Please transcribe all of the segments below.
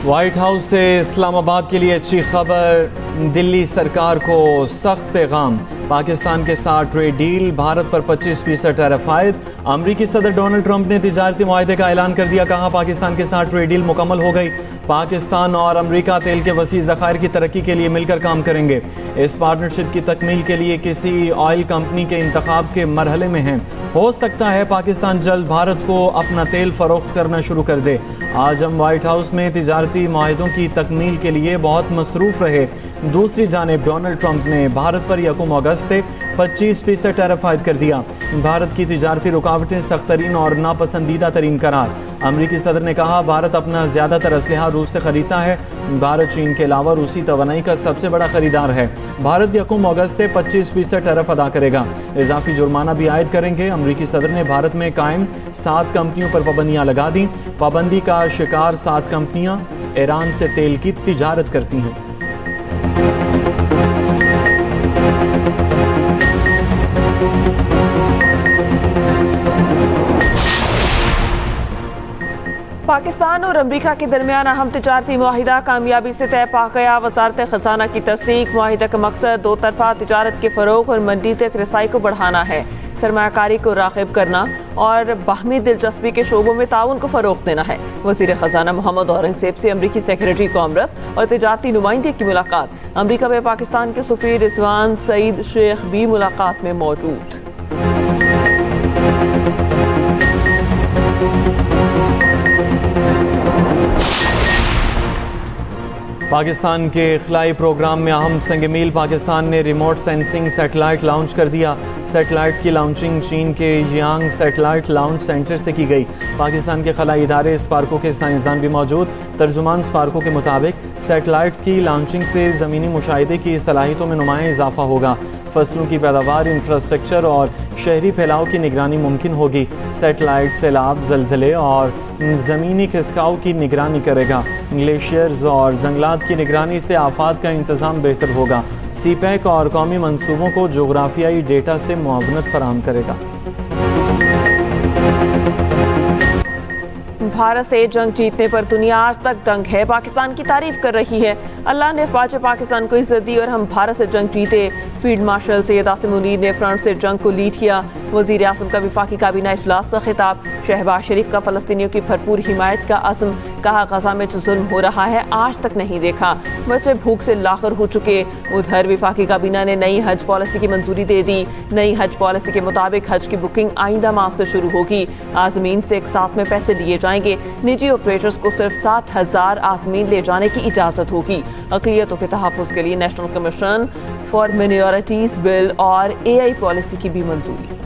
White house से इस्लामाबाद के लिए अच्छी खबर। दिल्ली सरकार को सख्त पैगाम। पाकिस्तान के साथ ट्रेड डील, भारत पर 25% टैरिफ आयद। अमरीकी सदर डोनाल्ड ट्रंप ने तिजारती मुआहदे का ऐलान कर दिया। कहा पाकिस्तान के साथ ट्रेड डील मुकम्मल हो गई। पाकिस्तान और अमरीका तेल के वसी ज़खायर की तरक्की के लिए मिलकर काम करेंगे। इस पार्टनरशिप की तकमील के लिए किसी ऑयल कंपनी के इंतखाब के मरहले में हैं। हो सकता है पाकिस्तान जल्द भारत को अपना तेल फरोख्त करना शुरू कर दे। आज हम व्हाइट हाउस में तिजारती मुआहदों की तकमील के लिए बहुत मसरूफ़ रहे। दूसरी जानिब डोनाल्ड ट्रंप ने भारत पर 1 अगस्त से 25% टैरिफ आयद कर दिया। भारत की तिजारती रुकावटें सख्त तरीन और नापसंदीदा तरीन करार। अमरीकी सदर ने कहा भारत अपना ज़्यादातर असलहा रूस से खरीदता है। भारत चीन के अलावा रूसी तवानाई का सबसे बड़ा खरीदार है। भारत 1 अगस्त से 25% टैरिफ अदा करेगा। इजाफी जुर्माना भी आयद करेंगे। अमरीकी सदर ने भारत में कायम 7 कंपनियों पर पाबंदियां लगा दी। पाबंदी का शिकार 7 कंपनियां ईरान से तेल की तिजारत करती हैं। पाकिस्तान और अमरीका के दरमियान अहम तिजारती मुआहिदा कामयाबी से तय पा गया। वजारत खजाना की तस्दीक। मुआहिदा का मकसद दो तरफा तिजारत के फ़रोग और मंडी तक रसाई को बढ़ाना है, सरमायाकारी को राग़िब करना और बाहमी दिलचस्पी के शोबों में ताउन को फ़रोग़ देना है। वज़ीर ख़जाना मोहम्मद औरंगज़ेब से अमरीकी सेक्रेटरी कॉमर्स और तिजारती नुमाइंदे की मुलाकात। अमरीका में पाकिस्तान के सफ़ीर रिजवान सईद शेख भी मुलाकात में मौजूद। पाकिस्तान के खलाई प्रोग्राम में अहम संग मील। पाकिस्तान ने रिमोट सेंसिंग सैटेलाइट लॉन्च कर दिया। सैटेलाइट की लॉन्चिंग चीन के जियांग सैटेलाइट लॉन्च सेंटर से की गई। पाकिस्तान के खलाई इदारे स्पार्को के साइंसदान भी मौजूद। तर्जुमान स्पार्को के मुताबिक सैटेलाइट की लॉन्चिंग से ज़मीनी मुशाहिदे की सलाहियतों में नुमाया इजाफा होगा। फसलों की पैदावार, इंफ्रास्ट्रक्चर और शहरी फैलाव की निगरानी मुमकिन होगी। सैटेलाइट सैलाब, ज़लज़ले और ज़मीनी खिसकाव की निगरानी करेगा। ग्लेशियर्स और जंगलात की निगरानी से आफात का इंतज़ाम बेहतर होगा। सीपैक और कौमी मंसूबों को जोग्राफियाई डेटा से मुआवनत फराहम करेगा। भारत से जंग जीतने पर दुनिया आज तक दंग है। पाकिस्तान की तारीफ कर रही है। अल्लाह ने फ़ौज पाकिस्तान को इज्जत दी और हम भारत से जंग जीते। फील्ड मार्शल सैयद आसिम मुनीर ने फ्रंट से जंग को लीड किया। वज़ीर आज़म का वफाकी काबीना इजलास का खिताब। शहबाज शरीफ का फ़लस्तीनियों की भरपूर हिमायत का अज़्म। कहा गज़ा में जो जुल्म हो रहा है आज तक नहीं देखा। बच्चे भूख से लाखर हो चुके। उधर वफाकी काबीना ने नई हज पॉलिसी की मंजूरी दे दी। नई हज पॉलिसी के मुताबिक हज की बुकिंग आइंदा माह से शुरू होगी। आज़मीन से एक साथ में पैसे लिए जाएंगे। निजी ऑपरेटर्स को सिर्फ 60,000 आज़मीन ले जाने की इजाज़त होगी। अक़लियतों के तहफ़्फ़ुज़ के लिए national commission for minorities bill और AI पॉलिसी की भी मंजूरी।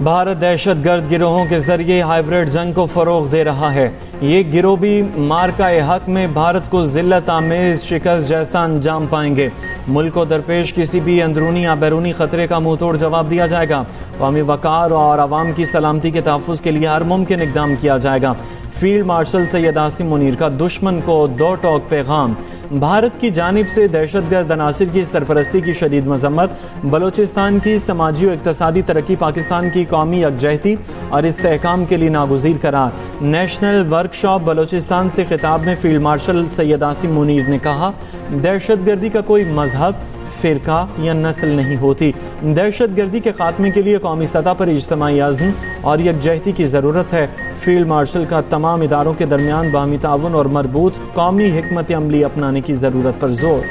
भारत दहशतगर्द गिरोहों के जरिए हाइब्रिड जंग को फ़रोग़ दे रहा है। ये गिरोह भी मार्का हक में भारत को ज़िल्लत आमेज़ शिकस्त जैसा अंजाम पाएंगे। मुल्क को दरपेश किसी भी अंदरूनी या बैरूनी ख़तरे का मुँह तोड़ जवाब दिया जाएगा। कौमी वक़ार और आवाम की सलामती के तहफ़्फ़ुज़ के लिए हर मुमकिन इक़दाम किया जाएगा। फील्ड मार्शल सैयद आसिम मुनीर का दुश्मन को दो टोक पैगाम। भारत की जानिब से दहशतगर्द अनासिर की सरपरस्ती की शदीद मजम्मत। बलोचिस्तान की समाजी और इक़्तिसादी तरक्की पाकिस्तान की कौमी यकजहती और इस्तेहकाम के लिए नागुज़ीर करार। नेशनल वर्कशॉप बलोचिस्तान से खिताब में फील्ड मार्शल सैयद आसिम मुनीर ने कहा दहशतगर्दी का कोई मजहब, फ़िरका या नस्ल नहीं होती। दहशतगर्दी के खात्मे के लिए कौमी सतह पर इज्तिमाई अज़्म और यकजहती की ज़रूरत है। फील्ड मार्शल का तमाम इदारों के दरमियान बाहमी ताउन और मरबूत कौमी हिकमत अमली अपनाने की ज़रूरत पर जोर।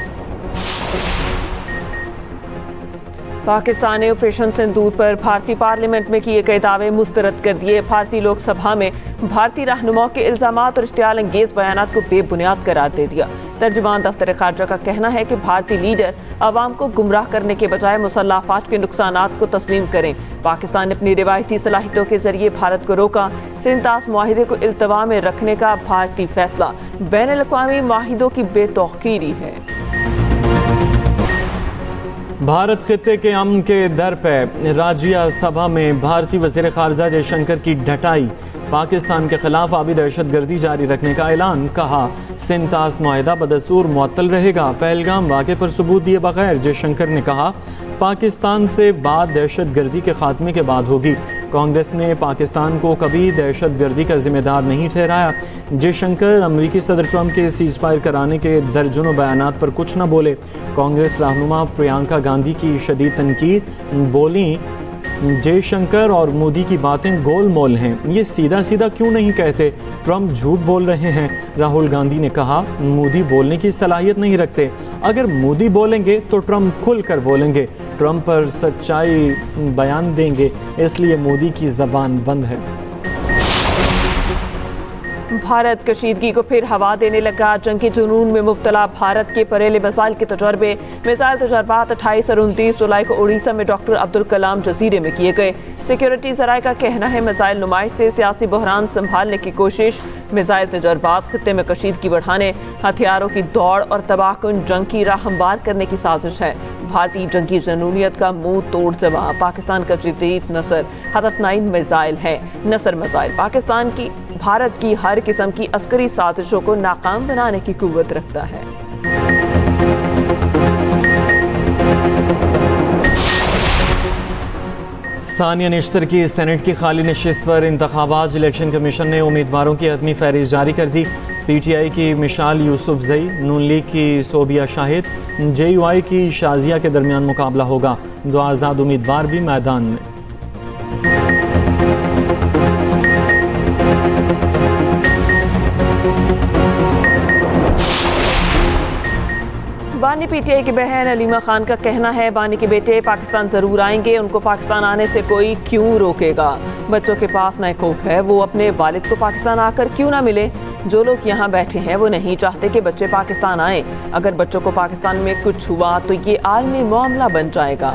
पाकिस्तान ने ऑपरेशन सिंदूर पर भारतीय पार्लियामेंट में किए गए दावे मुस्तरद कर दिए। भारतीय लोकसभा में भारतीय रहनुमाओं के इल्ज़ामात और इश्तियाल अंगेज़ बयानात को बेबुनियाद करार दे दिया। तर्जुमान दफ्तर खारजा का कहना है कि भारतीय लीडर अवाम को गुमराह करने के बजाय मुसल्लह अफवाज के नुकसानात को तस्लीम करें। पाकिस्तान ने अपनी रिवायती सलाहियतों के जरिए भारत को रोका। सिंतास मुआहिदे को इल्तवा में रखने का भारतीय फैसला बैनुल-अक़वामी मुआहिदों की बेतौक़ीरी है। भारत खित्ते के अमन के दर पे राज्य सभा में भारतीय वज़ीर ख़ारजा जयशंकर की ढटाई। पाकिस्तान के खिलाफ आबी दहशतगर्दी जारी रखने का ऐलान। कहा सिंतास मुआहिदा बदस्तूर मुअत्तल रहेगा। पहलगाम वाक़े पर सबूत दिए बगैर जयशंकर ने कहा पाकिस्तान से बात दहशतगर्दी के खात्मे के बाद होगी। कांग्रेस ने पाकिस्तान को कभी दहशतगर्दी का जिम्मेदार नहीं ठहराया। जयशंकर अमेरिकी सदर ट्रंप के सीज फायर कराने के दर्जनों बयानात पर कुछ न बोले। कांग्रेस रहनुमा प्रियंका गांधी की शदीद तनकीद, बोली जयशंकर और मोदी की बातें गोलमोल हैं, ये सीधा सीधा क्यों नहीं कहते, ट्रंप झूठ बोल रहे हैं। राहुल गांधी ने कहा मोदी बोलने की सलाहियत नहीं रखते, अगर मोदी बोलेंगे तो ट्रंप खुलकर बोलेंगे, ट्रंप पर सच्चाई बयान देंगे, इसलिए मोदी की ज़बान बंद है। भारत कशीदगी को फिर हवा देने लगा। जंग के जुनून में मुब्तला भारत के बरेले मिसाइल के तजर्बे। मिसाइल तजर्बात 28 और 29 जुलाई को उड़ीसा में डॉक्टर अब्दुल कलाम जजीरे में किए गए। सिक्योरिटी ज़राए का कहना है मिसाइल नुमाइश से सियासी बहरान संभालने की कोशिश। मिसाइल तजर्बात खत्ते में कशीदगी बढ़ाने, हथियारों की दौड़ और तबाहकुन जंग की राह हमवार करने की साजिश है। भारतीय जंगी जनूनियत का मुंह तोड़ जवाब पाकिस्तान का जदीद नसर हदफ 9 मिसाइल है। नसर मिसाइल पाकिस्तान की भारत की हर किस्म की अस्करी साजिशों को नाकाम बनाने की कुव्वत रखता है। स्थानीय निश्तर की सेनेट की खाली नशिस्त पर इंतखाबात इलेक्शन कमीशन ने उम्मीदवारों की हतमी फहरिस्त जारी कर दी। PTI की मिशाल यूसुफजई, नून लीग की सोबिया शाहिद, JUI की शाजिया के दरमियान मुकाबला होगा। 2 आज़ाद उम्मीदवार भी मैदान में। बानी PTI की बहन अलीमा खान का कहना है बानी के बेटे पाकिस्तान ज़रूर आएंगे, उनको पाकिस्तान आने से कोई क्यों रोकेगा। बच्चों के पास नए खौफ है, वो अपने वालिद को पाकिस्तान आकर क्यों ना मिले। जो लोग यहाँ बैठे हैं वो नहीं चाहते कि बच्चे पाकिस्तान आए। अगर बच्चों को पाकिस्तान में कुछ हुआ तो ये आलमी मामला बन जाएगा।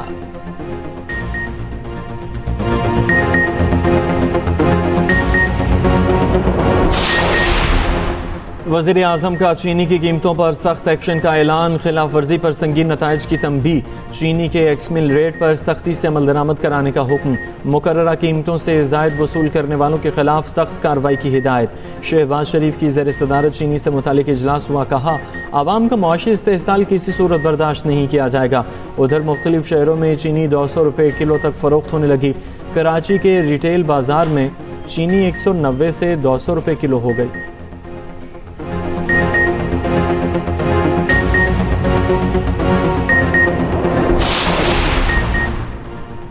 वज़ीर आज़म का चीनी की कीमतों पर सख्त एक्शन का ऐलान, खिलाफ वर्जी पर संगीन नताइज की तंबीह, चीनी के एक्समिल रेट पर सख्ती से अमल दरामद कराने का हुक्म, मुकर्ररा कीमतों से ज़ायद वसूल करने वालों के खिलाफ सख्त कार्रवाई की हिदायत। शहबाज शरीफ की ज़ेर सदारत चीनी से मुतालिक इजलास हुआ, कहा आवाम का मुआशी इस्तेहसाल किसी सूरत बर्दाश्त नहीं किया जाएगा। उधर मुख्तलिफ शहरों में चीनी 200 रुपये किलो तक फ़रोख्त होने लगी। कराची के रिटेल बाज़ार में चीनी 190 से 200 रुपये किलो हो गई।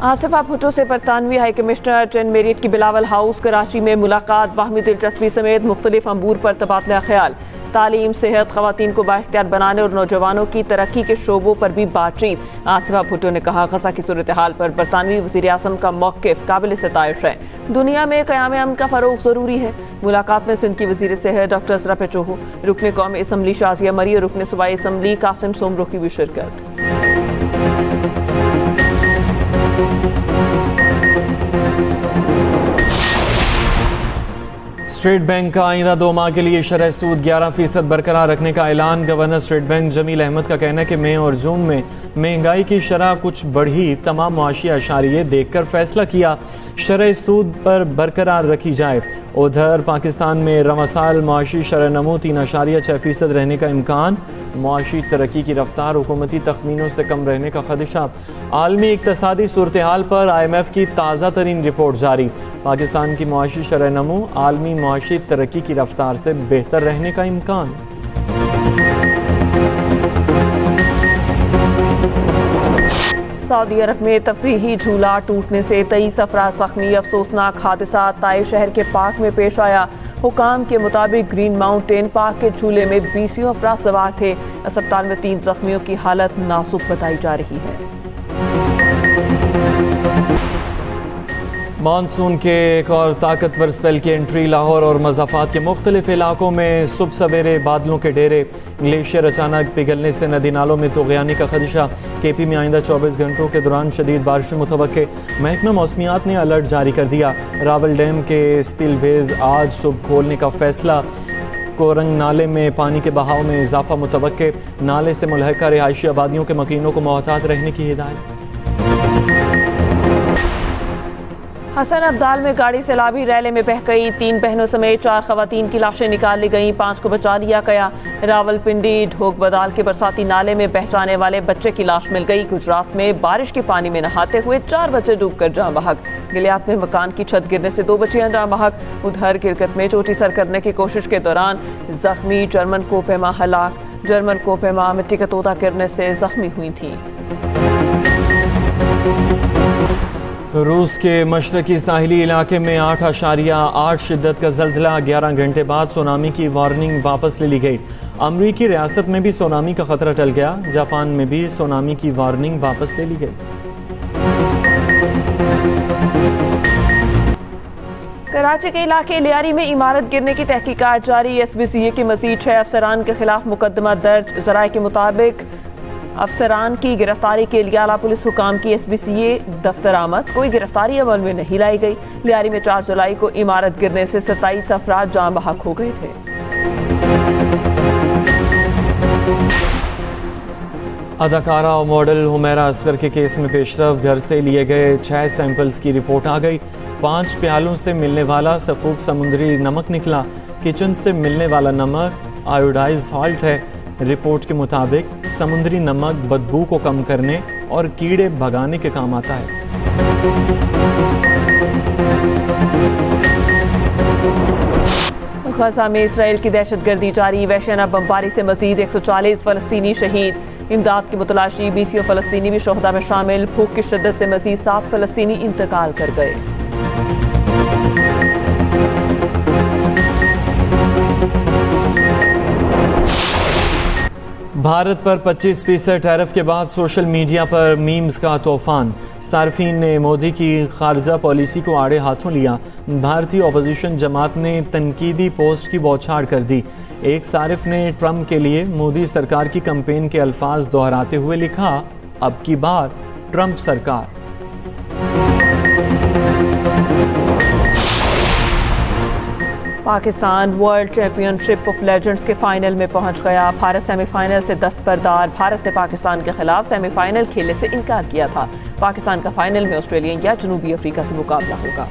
आसिफा भुट्टो से बरतानवी हाई कमिश्नर टेन मेरिट की बिलावल हाउस कराची में मुलाकात, बाहमी दिलचस्पी समेत मुख्तलिफ अमूर पर तबादला ख्याल। तालीम, सेहत, खवातीन को बाइख्तियार बनाने और नौजवानों की तरक्की के शोबों पर भी बातचीत। आसिफा भुट्टो ने कहा गजा की सूरत हाल पर बरतानवी वज़ीर आज़म का मौक़िफ़ काबिल सताइश है। दुनिया में क़याम अमन का फ़रोग़ ज़रूरी है। मुलाकात में सिंध की वज़ीर सेहत डॉक्टर असरा पेचोहू, रुकन कौमी असम्बली शाजिया मरी और रुकन सूबाई असम्बली कासिम सोमरो की भी शिरकत। स्टेट बैंक का आइंदा 2 माह के लिए शरह सूद 11% बरकरार रखने का ऐलान। Governor state bank Jameel Ahmed का कहना है कि मई और जून में महंगाई की शरह कुछ बढ़ी, तमाम मुआशी अशारिये देखकर फैसला किया शरह सूद पर बरकरार रखी जाए। उधर पाकिस्तान में रवां साल मुआशी शरह नमू 3.6% रहने का इम्कान, मुआशी तरक्की की रफ्तार हुकूमती तखमीनों से कम रहने का खदशा। आलमी इक्तसादी सूरत हाल पर IMF की ताज़ा तरीन रिपोर्ट जारी। पाकिस्तान की मुआशी शरह नमू आलमी मुआशी तरक्की की रफ्तार से बेहतर रहने का इम्कान। सऊदी अरब में तफरीही झूला टूटने से 23 अफराद जख्मी। अफसोसनाक हादसा ताइफ शहर के पार्क में पेश आया। हुकाम के मुताबिक ग्रीन माउंटेन पार्क के झूले में 20 अफराद सवार थे। अस्पताल में 3 जख्मियों की हालत नाजुक बताई जा रही है। मानसून के एक और ताकतवर स्पेल की एंट्री। लाहौर और मज़ाफ़ात के मुख्तलिफ इलाकों में सुबह सवेरे बादलों के डेरे। ग्लेशियर अचानक पिघलने से नदी नालों में तुग़यानी का खदशा। KP में आइंदा 24 घंटों के दौरान शदीद बारिश मुतवक्के। महकमा मौसमियात ने अलर्ट जारी कर दिया। रावल डैम के स्पिलवेज आज सुबह खोलने का फैसला। कोरंग नाले में पानी के बहाव में इजाफा मुतवक्के। नाले से मुल्हका रिहायशी आबादियों के मकीनों को मोहतात रहने की हिदायत। हसन अब्दाल में गाड़ी सैलाबी रैले में बह गई, 3 बहनों समेत 4 खवातीन की लाशें निकाल ली गईं, 5 को बचा लिया गया। रावलपिंडी ढोक बदाल के बरसाती नाले में बह जाने वाले बच्चे की लाश मिल गई। गुजरात में बारिश के पानी में नहाते हुए 4 बच्चे डूबकर जान बहक। गिलियात में मकान की छत गिरने से 2 बच्चियां जान बहक। उधर गिरगित में चोटी सर करने की कोशिश के दौरान जख्मी जर्मन कोपेमा हलाक। जर्मन कोपेमा मिट्टी का तोता गिरने से जख्मी हुई थी। रूस के मशरकी साहिली इलाके में 8.8 शिद्दत का ज़लज़ला, 11 घंटे बाद सुनामी की वार्निंग वापस ले ली गई। अमरीकी रियासत में भी सुनामी का खतरा टल गया। जापान में भी सुनामी की वार्निंग वापस ले ली गई। कराची के इलाके लियारी में इमारत गिरने की तहकीकात जारी। SBCA के मजीद 6 अफसरान के खिलाफ मुकदमा दर्ज। ज़राए के मुताबिक अफसरान की गिरफ्तारी के लिए आला पुलिस हुकाम की SBCA दफ्तर आमद, कोई गिरफ्तारी अमल में नहीं लाई गई। लियारी में 4 जुलाई को इमारत गिरने से 27 अफराद जान बहक हो गए थे। अदाकारा और मॉडल हुमैरा असगर के केस में पेशरफ, घर से लिए गए 6 सैंपल्स की रिपोर्ट आ गई। 5 प्यालों से मिलने वाला सफूफ समुद्री नमक निकला। किचन से मिलने वाला नमक आयोडाइज सॉल्ट है। रिपोर्ट के मुताबिक समुद्री नमक बदबू को कम करने और कीड़े भगाने के काम आता है। गजा में इसराइल की दहशतगर्दी जारी। वहशियाना बमबारी से मजीद 140 फलस्तीनी शहीद। इमदाद की मुतलाशी, 20 फलस्तीनी भी शोहदा में शामिल। भूख की शिद्दत से मजीद 7 फलस्तीनी इंतकाल कर गए। भारत पर 25% टैरिफ के बाद सोशल मीडिया पर मीम्स का तूफान। सार्फिन ने मोदी की खारजा पॉलिसी को आड़े हाथों लिया। भारतीय अपोजिशन जमात ने तनकीदी पोस्ट की बौछार कर दी। एक सारिफ ने ट्रंप के लिए मोदी सरकार की कैंपेन के अल्फाज दोहराते हुए लिखा, अब की बार ट्रंप सरकार। Pakistan world championship of legends के फाइनल में पहुंच गया। भारत सेमीफाइनल से दस्तबरदार। भारत ने पाकिस्तान के खिलाफ सेमीफाइनल खेलने से इनकार किया था। पाकिस्तान का फाइनल में ऑस्ट्रेलिया या जनूबी अफ्रीका से मुकाबला होगा।